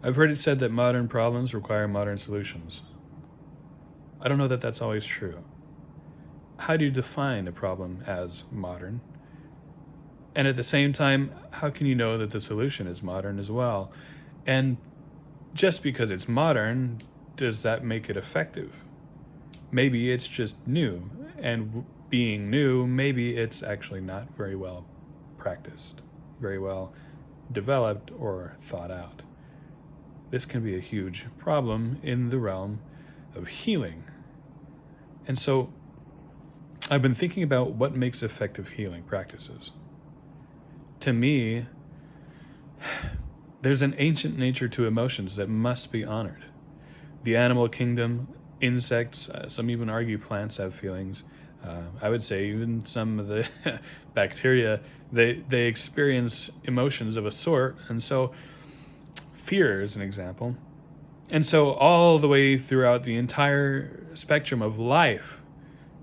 I've heard it said that modern problems require modern solutions. I don't know that that's always true. How do you define a problem as modern? And at the same time, how can you know that the solution is modern as well? And just because it's modern, does that make it effective? Maybe it's just new, and being new, maybe it's actually not very well practiced, very well developed or thought out. This can be a huge problem in the realm of healing. And so I've been thinking about what makes effective healing practices. To me, there's an ancient nature to emotions that must be honored. The animal kingdom, insects, some even argue plants have feelings. I would say even some of the bacteria, they experience emotions of a sort. And so fear is an example. And so all the way throughout the entire spectrum of life,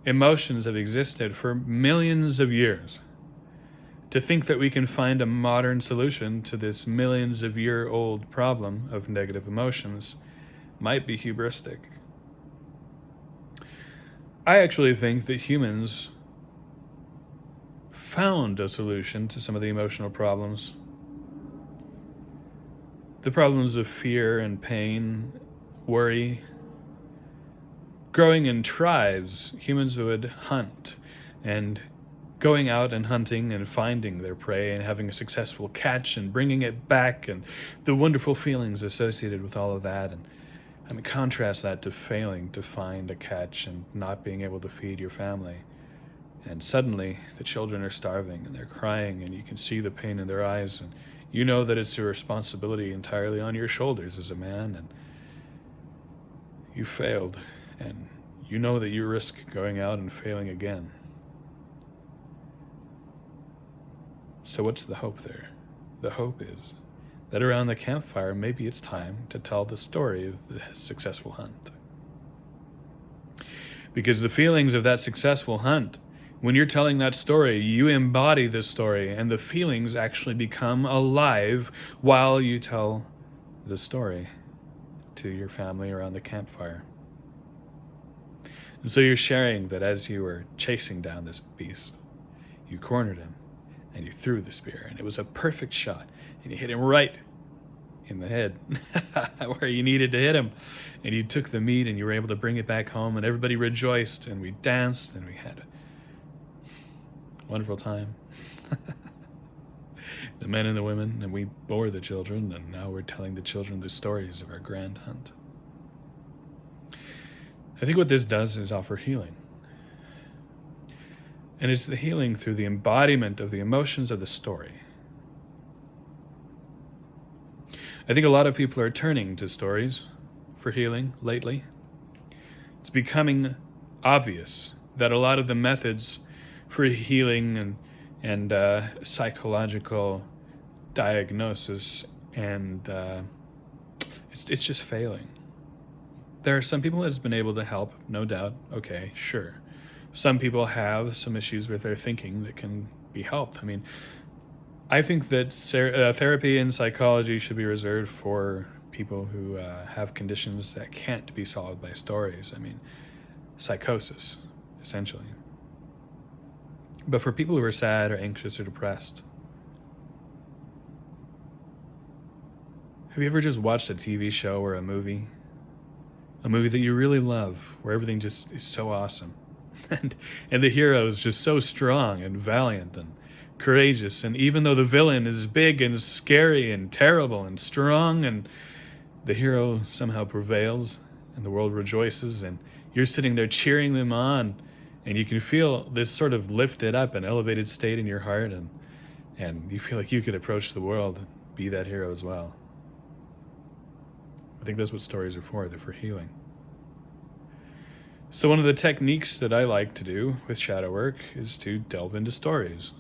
emotions have existed for millions of years. To think that we can find a modern solution to this millions of year old problem of negative emotions might be hubristic. I actually think that humans found a solution to some of the emotional problems. The problems of fear and pain, worry. Growing in tribes, humans would hunt, and going out and hunting and finding their prey and having a successful catch and bringing it back and the wonderful feelings associated with all of that. And I mean, contrast that to failing to find a catch and not being able to feed your family. And suddenly the children are starving and they're crying and you can see the pain in their eyes, and you know that it's your responsibility entirely on your shoulders as a man, and you failed, and you know that you risk going out and failing again. So what's the hope there? The hope is that around the campfire, maybe it's time to tell the story of the successful hunt. Because the feelings of that successful hunt, when you're telling that story, you embody the story, and the feelings actually become alive while you tell the story to your family around the campfire. And so you're sharing that as you were chasing down this beast, you cornered him and you threw the spear, and it was a perfect shot, and you hit him right in the head where you needed to hit him, and you took the meat and you were able to bring it back home, and everybody rejoiced, and we danced, and we had a wonderful time. The men and the women, and we bore the children, and now we're telling the children the stories of our grand hunt. I think what this does is offer healing. And it's the healing through the embodiment of the emotions of the story. I think a lot of people are turning to stories for healing lately. It's becoming obvious that a lot of the methods for healing and psychological diagnosis and it's just failing. There are some people that has been able to help, no doubt. Okay, sure. Some people have some issues with their thinking that can be helped. I mean, I think that therapy and psychology should be reserved for people who have conditions that can't be solved by stories. I mean, psychosis, essentially. But for people who are sad or anxious or depressed, have you ever just watched a TV show or a movie that you really love, where everything just is so awesome? And the hero is just so strong and valiant and courageous, and even though the villain is big and scary and terrible and strong, and the hero somehow prevails and the world rejoices, and you're sitting there cheering them on, and you can feel this sort of lifted up and elevated state in your heart, and you feel like you could approach the world and be that hero as well. I think that's what stories are for. They're for healing. So one of the techniques that I like to do with shadow work is to delve into stories.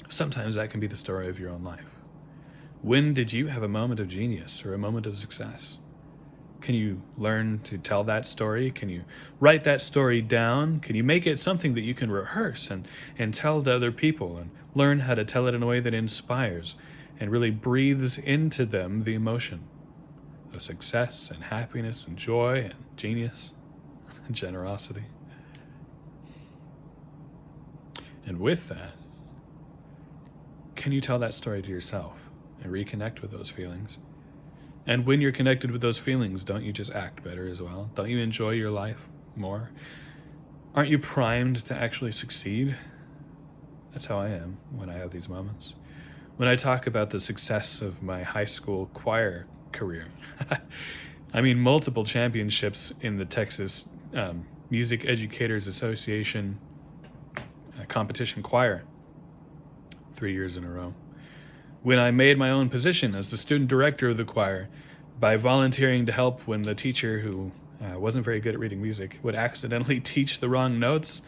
Sometimes that can be the story of your own life. When did you have a moment of genius or a moment of success? Can you learn to tell that story? Can you write that story down? Can you make it something that you can rehearse and tell to other people and learn how to tell it in a way that inspires? and really breathes into them the emotion of success and happiness and joy and genius and generosity. And with that, can you tell that story to yourself and reconnect with those feelings? And when you're connected with those feelings, don't you just act better as well? Don't you enjoy your life more? Aren't you primed to actually succeed? That's how I am when I have these moments. When I talk about the success of my high school choir career, I mean multiple championships in the Texas Music Educators Association competition choir 3 years in a row. When I made my own position as the student director of the choir by volunteering to help when the teacher, who wasn't very good at reading music, would accidentally teach the wrong notes,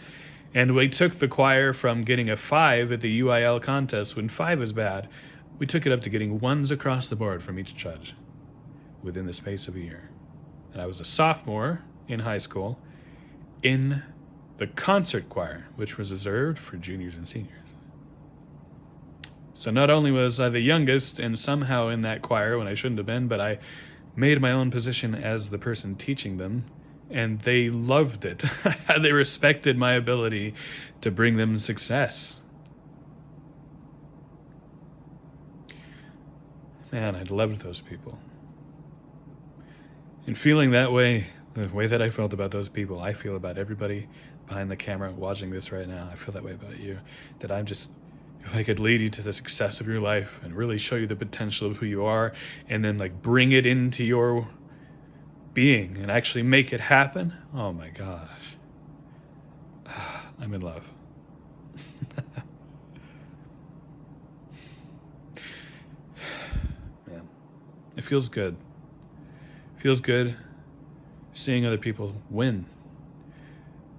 and we took the choir from getting a 5 at the UIL contest when 5 is bad, we took it up to getting 1s across the board from each judge within the space of a year. And I was a sophomore in high school in the concert choir, which was reserved for juniors and seniors. So not only was I the youngest and somehow in that choir when I shouldn't have been, but I made my own position as the person teaching them, and they loved it. They respected my ability to bring them success. Man, I loved those people. And feeling that way, the way that I felt about those people, I feel about everybody behind the camera watching this right now. I feel that way about you. That I'm just, if I could lead you to the success of your life and really show you the potential of who you are, and then like bring it into your being and actually make it happen, oh my gosh. I'm in love. Man, it feels good. It feels good seeing other people win.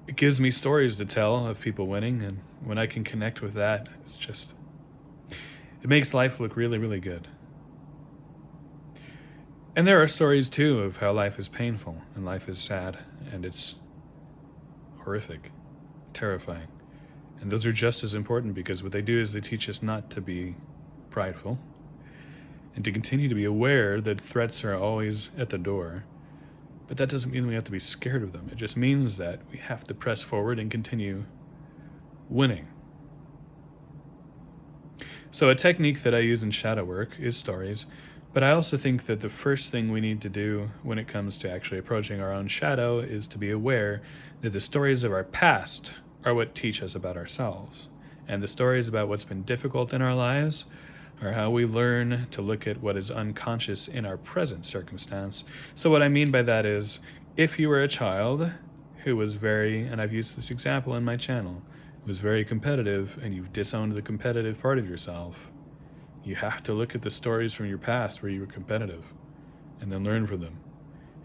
It gives me stories to tell of people winning, and when I can connect with that, it makes life look really, really good. And there are stories too of how life is painful and life is sad and it's horrific, terrifying. And those are just as important, because what they do is they teach us not to be prideful and to continue to be aware that threats are always at the door. But that doesn't mean we have to be scared of them. It just means that we have to press forward and continue winning. So a technique that I use in shadow work is stories, but I also think that the first thing we need to do when it comes to actually approaching our own shadow is to be aware that the stories of our past are what teach us about ourselves. And the stories about what's been difficult in our lives are how we learn to look at what is unconscious in our present circumstance. So what I mean by that is, if you were a child who was very, and I've used this example in my channel, was very competitive, and you've disowned the competitive part of yourself, you have to look at the stories from your past where you were competitive and then learn from them.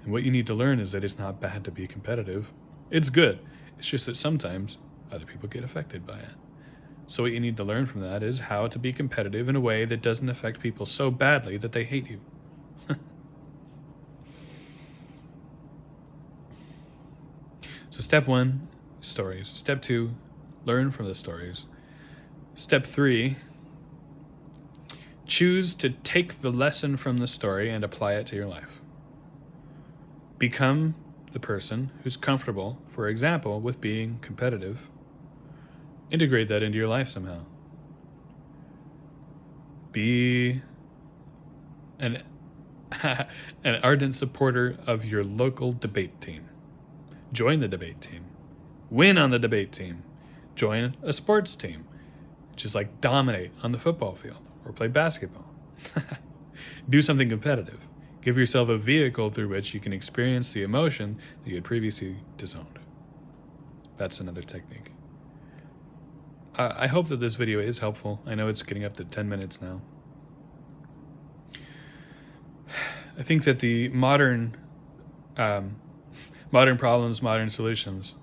And what you need to learn is that it's not bad to be competitive. It's good. It's just that sometimes other people get affected by it. So what you need to learn from that is how to be competitive in a way that doesn't affect people so badly that they hate you. So step 1, stories. Step 2, learn from the stories. Step 3, choose to take the lesson from the story and apply it to your life. Become the person who's comfortable, for example, with being competitive. Integrate that into your life somehow. Be an ardent supporter of your local debate team. Join the debate team. Win on the debate team. Join a sports team. Just like dominate on the football field or play basketball. Do something competitive. Give yourself a vehicle through which you can experience the emotion that you had previously disowned. That's another technique. I hope that this video is helpful. I know it's getting up to 10 minutes now. I think that the modern problems, modern solutions,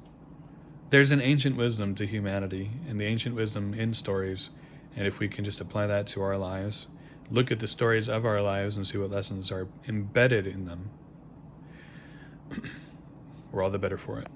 there's an ancient wisdom to humanity and the ancient wisdom in stories. And if we can just apply that to our lives, look at the stories of our lives and see what lessons are embedded in them, we're all the better for it.